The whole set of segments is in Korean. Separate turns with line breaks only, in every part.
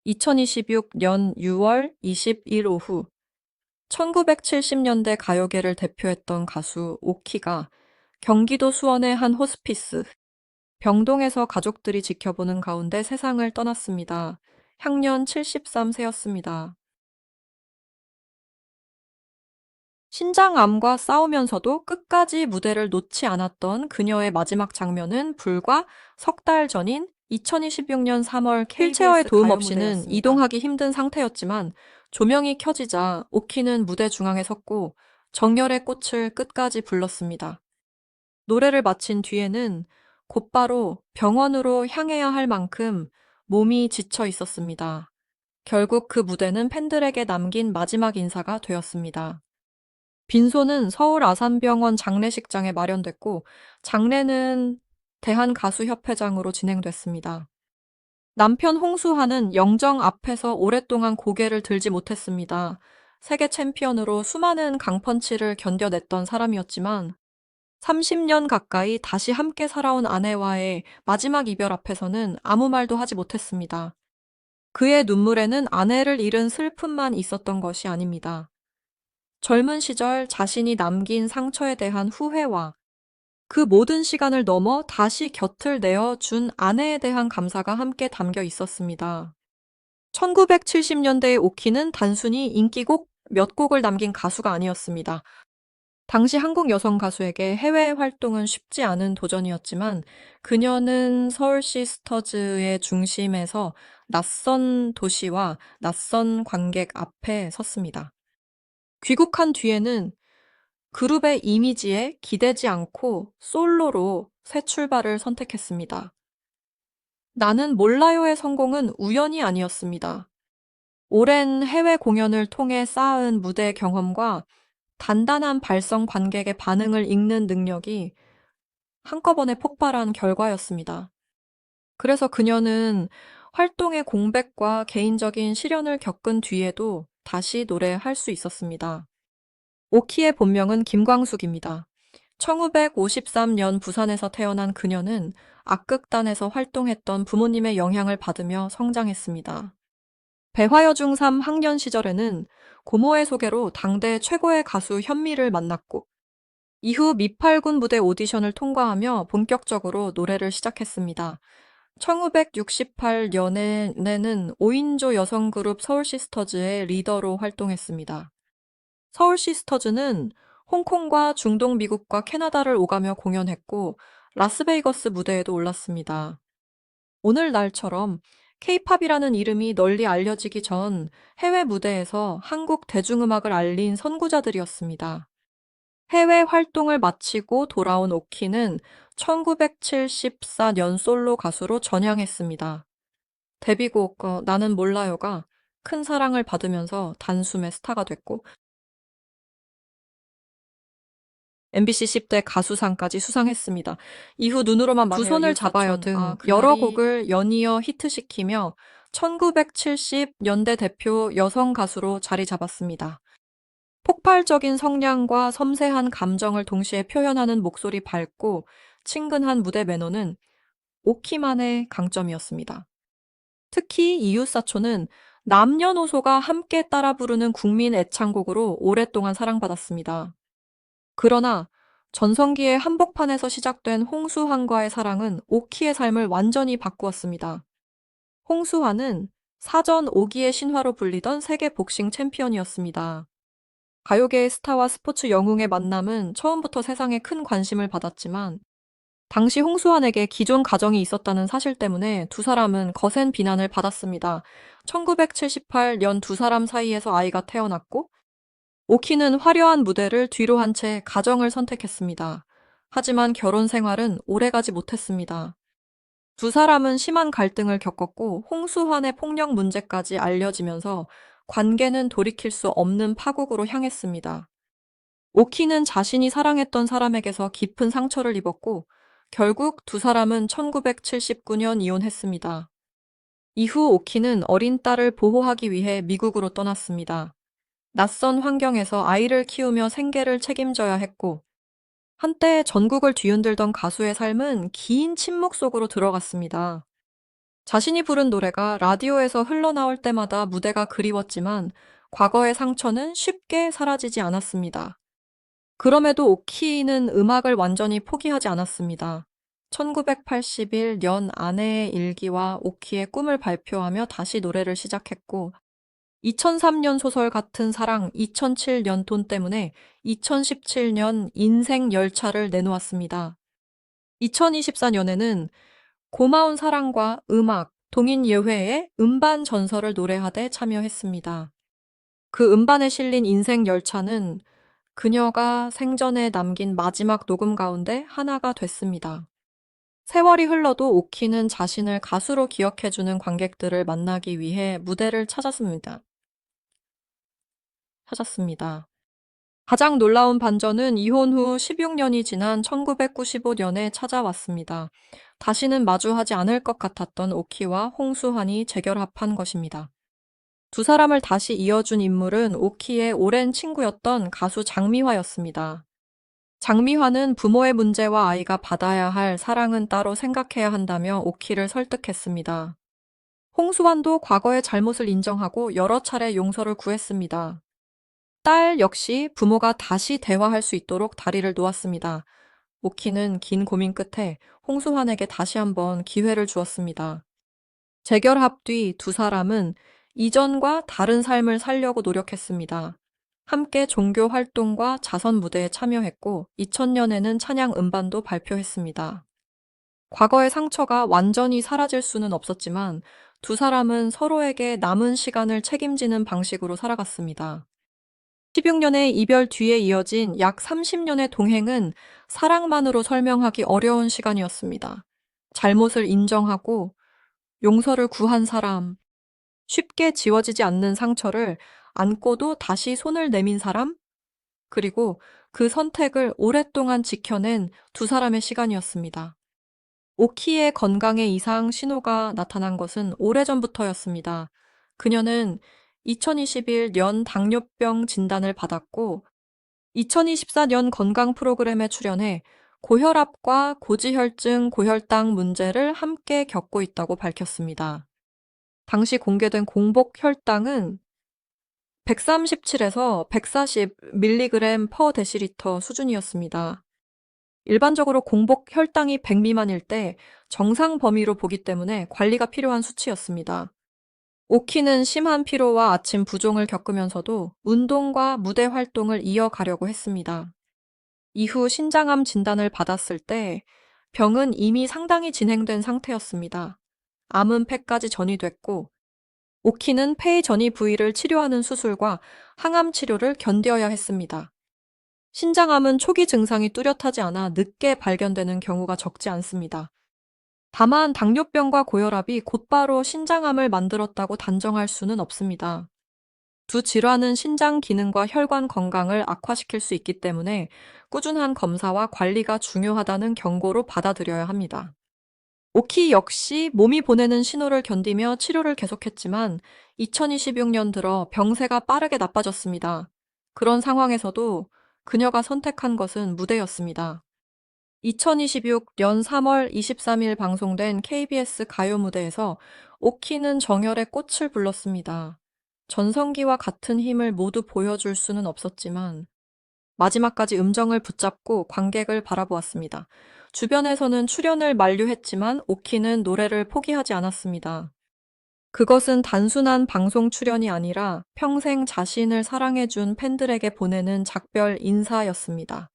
2026년 6월 20일 오후 1970년대 가요계를 대표했던 가수 오키가 경기도 수원의 한 호스피스 병동에서 가족들이 지켜보는 가운데 세상을 떠났습니다. 향년 73세였습니다. 신장암과 싸우면서도 끝까지 무대를 놓지 않았던 그녀의 마지막 장면은 불과 석 달 전인 2026년 3월 휠체어의 도움 없이는 이동하기 힘든 상태였지만 조명이 켜지자 오키는 무대 중앙에 섰고 정열의 꽃을 끝까지 불렀습니다. 노래를 마친 뒤에는 곧바로 병원으로 향해야 할 만큼 몸이 지쳐 있었습니다. 결국 그 무대는 팬들에게 남긴 마지막 인사가 되었습니다. 빈소는 서울 아산병원 장례식장에 마련됐고 장례는 대한가수협회장으로 진행됐습니다. 남편 홍수환은 영정 앞에서 오랫동안 고개를 들지 못했습니다. 세계 챔피언으로 수많은 강펀치를 견뎌냈던 사람이었지만 30년 가까이 다시 함께 살아온 아내와의 마지막 이별 앞에서는 아무 말도 하지 못했습니다. 그의 눈물에는 아내를 잃은 슬픔만 있었던 것이 아닙니다. 젊은 시절 자신이 남긴 상처에 대한 후회와 그 모든 시간을 넘어 다시 곁을 내어준 아내에 대한 감사가 함께 담겨 있었습니다. 1970년대의 오키는 단순히 인기곡 몇 곡을 남긴 가수가 아니었습니다. 당시 한국 여성 가수에게 해외 활동은 쉽지 않은 도전이었지만 그녀는 서울 시스터즈의 중심에서 낯선 도시와 낯선 관객 앞에 섰습니다. 귀국한 뒤에는 그룹의 이미지에 기대지 않고 솔로로 새 출발을 선택했습니다. 나는 몰라요의 성공은 우연이 아니었습니다. 오랜 해외 공연을 통해 쌓은 무대 경험과 단단한 발성 관객의 반응을 읽는 능력이 한꺼번에 폭발한 결과였습니다. 그래서 그녀는 활동의 공백과 개인적인 시련을 겪은 뒤에도 다시 노래할 수 있었습니다. 오키의 본명은 김광숙입니다. 1953년 부산에서 태어난 그녀는 악극단에서 활동했던 부모님의 영향을 받으며 성장했습니다. 배화여 중3 학년 시절에는 고모의 소개로 당대 최고의 가수 현미를 만났고 이후 미팔군 무대 오디션을 통과하며 본격적으로 노래를 시작했습니다. 1968년에는 5인조 여성그룹 서울시스터즈의 리더로 활동했습니다. 서울시스터즈는 홍콩과 중동 미국과 캐나다를 오가며 공연했고 라스베이거스 무대에도 올랐습니다. 오늘날처럼 케이팝이라는 이름이 널리 알려지기 전 해외 무대에서 한국 대중음악을 알린 선구자들이었습니다. 해외 활동을 마치고 돌아온 오키는 1974년 솔로 가수로 전향했습니다. 데뷔곡 나는 몰라요가 큰 사랑을 받으면서 단숨에 스타가 됐고 MBC 10대 가수상까지 수상했습니다. 이후 눈으로만 두 손을 잡아요 등 여러 곡을 연이어 히트시키며 1970년대 대표 여성 가수로 자리 잡았습니다. 폭발적인 성량과 섬세한 감정을 동시에 표현하는 목소리 밝고 친근한 무대 매너는 오키만의 강점이었습니다. 특히 이웃사촌은 남녀노소가 함께 따라 부르는 국민 애창곡으로 오랫동안 사랑받았습니다. 그러나 전성기의 한복판에서 시작된 홍수환과의 사랑은 오키의 삶을 완전히 바꾸었습니다. 홍수환은 사전 5기의 신화로 불리던 세계 복싱 챔피언이었습니다. 가요계의 스타와 스포츠 영웅의 만남은 처음부터 세상에 큰 관심을 받았지만 당시 홍수환에게 기존 가정이 있었다는 사실 때문에 두 사람은 거센 비난을 받았습니다. 1978년 두 사람 사이에서 아이가 태어났고 오키는 화려한 무대를 뒤로 한 채 가정을 선택했습니다. 하지만 결혼 생활은 오래가지 못했습니다. 두 사람은 심한 갈등을 겪었고 홍수환의 폭력 문제까지 알려지면서 관계는 돌이킬 수 없는 파국으로 향했습니다. 오키는 자신이 사랑했던 사람에게서 깊은 상처를 입었고 결국 두 사람은 1979년 이혼했습니다. 이후 오키는 어린 딸을 보호하기 위해 미국으로 떠났습니다. 낯선 환경에서 아이를 키우며 생계를 책임져야 했고 한때 전국을 뒤흔들던 가수의 삶은 긴 침묵 속으로 들어갔습니다. 자신이 부른 노래가 라디오에서 흘러나올 때마다 무대가 그리웠지만 과거의 상처는 쉽게 사라지지 않았습니다. 그럼에도 오키는 음악을 완전히 포기하지 않았습니다. 1981년 아내의 일기와 오키의 꿈을 발표하며 다시 노래를 시작했고, 2003년 소설 같은 사랑, 2007년 돈 때문에 2017년 인생 열차를 내놓았습니다. 2024년에는 고마운 사랑과 음악, 동인 예회에 음반 전설을 노래하되 참여했습니다. 그 음반에 실린 인생 열차는 그녀가 생전에 남긴 마지막 녹음 가운데 하나가 됐습니다. 세월이 흘러도 오키는 자신을 가수로 기억해주는 관객들을 만나기 위해 무대를 찾았습니다. 가장 놀라운 반전은 이혼 후 16년이 지난 1995년에 찾아왔습니다. 다시는 마주하지 않을 것 같았던 오키와 홍수환이 재결합한 것입니다. 두 사람을 다시 이어준 인물은 오키의 오랜 친구였던 가수 장미화였습니다. 장미화는 부모의 문제와 아이가 받아야 할 사랑은 따로 생각해야 한다며 오키를 설득했습니다. 홍수환도 과거의 잘못을 인정하고 여러 차례 용서를 구했습니다. 딸 역시 부모가 다시 대화할 수 있도록 다리를 놓았습니다. 오키는 긴 고민 끝에 홍수환에게 다시 한번 기회를 주었습니다. 재결합 뒤 두 사람은 이전과 다른 삶을 살려고 노력했습니다. 함께 종교 활동과 자선 무대에 참여했고 2000년에는 찬양 음반도 발표했습니다. 과거의 상처가 완전히 사라질 수는 없었지만 두 사람은 서로에게 남은 시간을 책임지는 방식으로 살아갔습니다. 16년의 이별 뒤에 이어진 약 30년의 동행은 사랑만으로 설명하기 어려운 시간이었습니다. 잘못을 인정하고 용서를 구한 사람, 쉽게 지워지지 않는 상처를 안고도 다시 손을 내민 사람, 그리고 그 선택을 오랫동안 지켜낸 두 사람의 시간이었습니다. 오키의 건강에 이상 신호가 나타난 것은 오래전부터였습니다. 그녀는 2021년 당뇨병 진단을 받았고 2024년 건강 프로그램에 출연해 고혈압과 고지혈증, 고혈당 문제를 함께 겪고 있다고 밝혔습니다. 당시 공개된 공복 혈당은 137에서 140mg per 데시리터 수준이었습니다. 일반적으로 공복 혈당이 100 미만일 때 정상 범위로 보기 때문에 관리가 필요한 수치였습니다. 오키는 심한 피로와 아침 부종을 겪으면서도 운동과 무대 활동을 이어가려고 했습니다. 이후 신장암 진단을 받았을 때 병은 이미 상당히 진행된 상태였습니다. 암은 폐까지 전이됐고 오키는 폐의 전이 부위를 치료하는 수술과 항암 치료를 견뎌야 했습니다. 신장암은 초기 증상이 뚜렷하지 않아 늦게 발견되는 경우가 적지 않습니다. 다만 당뇨병과 고혈압이 곧바로 신장암을 만들었다고 단정할 수는 없습니다. 두 질환은 신장 기능과 혈관 건강을 악화시킬 수 있기 때문에 꾸준한 검사와 관리가 중요하다는 경고로 받아들여야 합니다. 오키 역시 몸이 보내는 신호를 견디며 치료를 계속했지만 2026년 들어 병세가 빠르게 나빠졌습니다. 그런 상황에서도 그녀가 선택한 것은 무대였습니다. 2026년 3월 23일 방송된 KBS 가요 무대에서 오키는 정열의 꽃을 불렀습니다. 전성기와 같은 힘을 모두 보여줄 수는 없었지만 마지막까지 음정을 붙잡고 관객을 바라보았습니다. 주변에서는 출연을 만류했지만 오키는 노래를 포기하지 않았습니다. 그것은 단순한 방송 출연이 아니라 평생 자신을 사랑해준 팬들에게 보내는 작별 인사였습니다.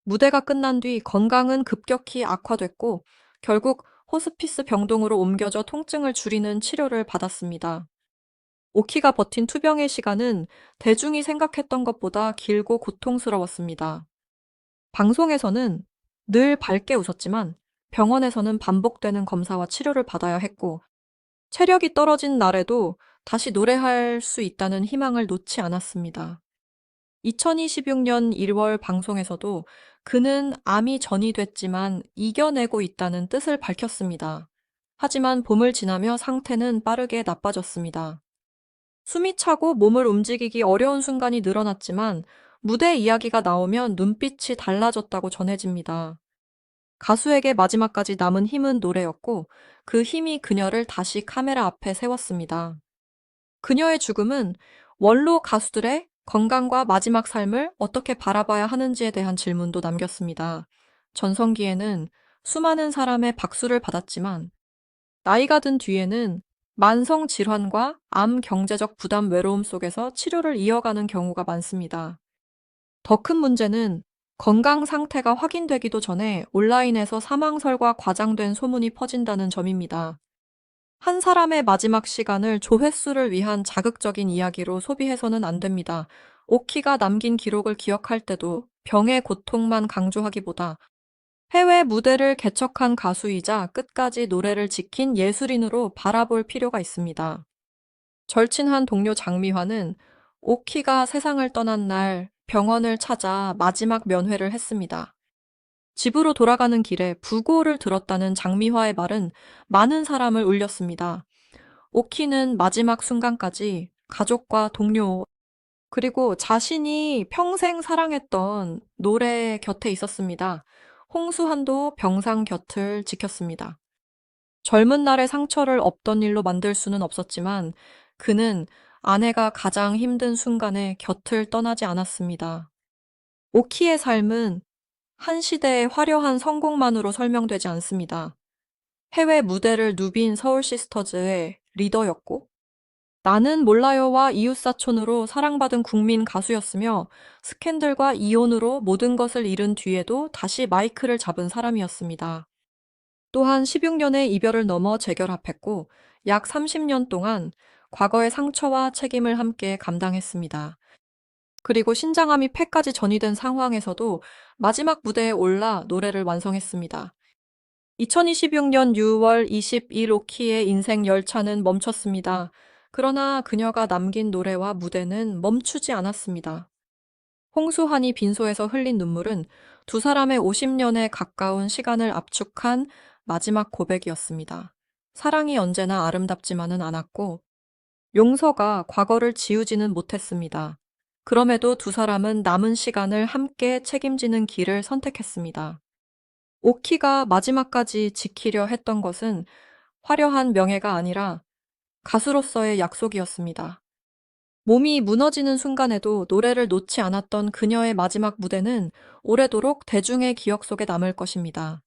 무대가 끝난 뒤 건강은 급격히 악화됐고 결국 호스피스 병동으로 옮겨져 통증을 줄이는 치료를 받았습니다. 오키가 버틴 투병의 시간은 대중이 생각했던 것보다 길고 고통스러웠습니다. 방송에서는 늘 밝게 웃었지만 병원에서는 반복되는 검사와 치료를 받아야 했고 체력이 떨어진 날에도 다시 노래할 수 있다는 희망을 놓지 않았습니다. 2026년 1월 방송에서도 그는 암이 전이됐지만 이겨내고 있다는 뜻을 밝혔습니다. 하지만 봄을 지나며 상태는 빠르게 나빠졌습니다. 숨이 차고 몸을 움직이기 어려운 순간이 늘어났지만 무대 이야기가 나오면 눈빛이 달라졌다고 전해집니다. 가수에게 마지막까지 남은 힘은 노래였고 그 힘이 그녀를 다시 카메라 앞에 세웠습니다. 그녀의 죽음은 원로 가수들의 건강과 마지막 삶을 어떻게 바라봐야 하는지에 대한 질문도 남겼습니다. 전성기에는 수많은 사람의 박수를 받았지만 나이가 든 뒤에는 만성 질환과 암 경제적 부담 외로움 속에서 치료를 이어가는 경우가 많습니다. 더 큰 문제는 건강 상태가 확인되기도 전에 온라인에서 사망설과 과장된 소문이 퍼진다는 점입니다. 한 사람의 마지막 시간을 조회수를 위한 자극적인 이야기로 소비해서는 안 됩니다. 오키가 남긴 기록을 기억할 때도 병의 고통만 강조하기보다 해외 무대를 개척한 가수이자 끝까지 노래를 지킨 예술인으로 바라볼 필요가 있습니다. 절친한 동료 장미화는 오키가 세상을 떠난 날 병원을 찾아 마지막 면회를 했습니다. 집으로 돌아가는 길에 부고를 들었다는 장미화의 말은 많은 사람을 울렸습니다. 오키는 마지막 순간까지 가족과 동료, 그리고 자신이 평생 사랑했던 노래 곁에 있었습니다. 홍수환도 병상 곁을 지켰습니다. 젊은 날의 상처를 없던 일로 만들 수는 없었지만 그는 아내가 가장 힘든 순간에 곁을 떠나지 않았습니다. 오키의 삶은 한 시대의 화려한 성공만으로 설명되지 않습니다. 해외 무대를 누빈 서울 시스터즈의 리더였고, 나는 몰라요와 이웃사촌으로 사랑받은 국민 가수였으며, 스캔들과 이혼으로 모든 것을 잃은 뒤에도 다시 마이크를 잡은 사람이었습니다. 또한 16년의 이별을 넘어 재결합했고, 약 30년 동안 과거의 상처와 책임을 함께 감당했습니다. 그리고 신장암이 폐까지 전이된 상황에서도 마지막 무대에 올라 노래를 완성했습니다. 2026년 6월 20일 오키의 인생 열차는 멈췄습니다. 그러나 그녀가 남긴 노래와 무대는 멈추지 않았습니다. 홍수환이 빈소에서 흘린 눈물은 두 사람의 50년에 가까운 시간을 압축한 마지막 고백이었습니다. 사랑이 언제나 아름답지만은 않았고 용서가 과거를 지우지는 못했습니다. 그럼에도 두 사람은 남은 시간을 함께 책임지는 길을 선택했습니다. 오키가 마지막까지 지키려 했던 것은 화려한 명예가 아니라 가수로서의 약속이었습니다. 몸이 무너지는 순간에도 노래를 놓지 않았던 그녀의 마지막 무대는 오래도록 대중의 기억 속에 남을 것입니다.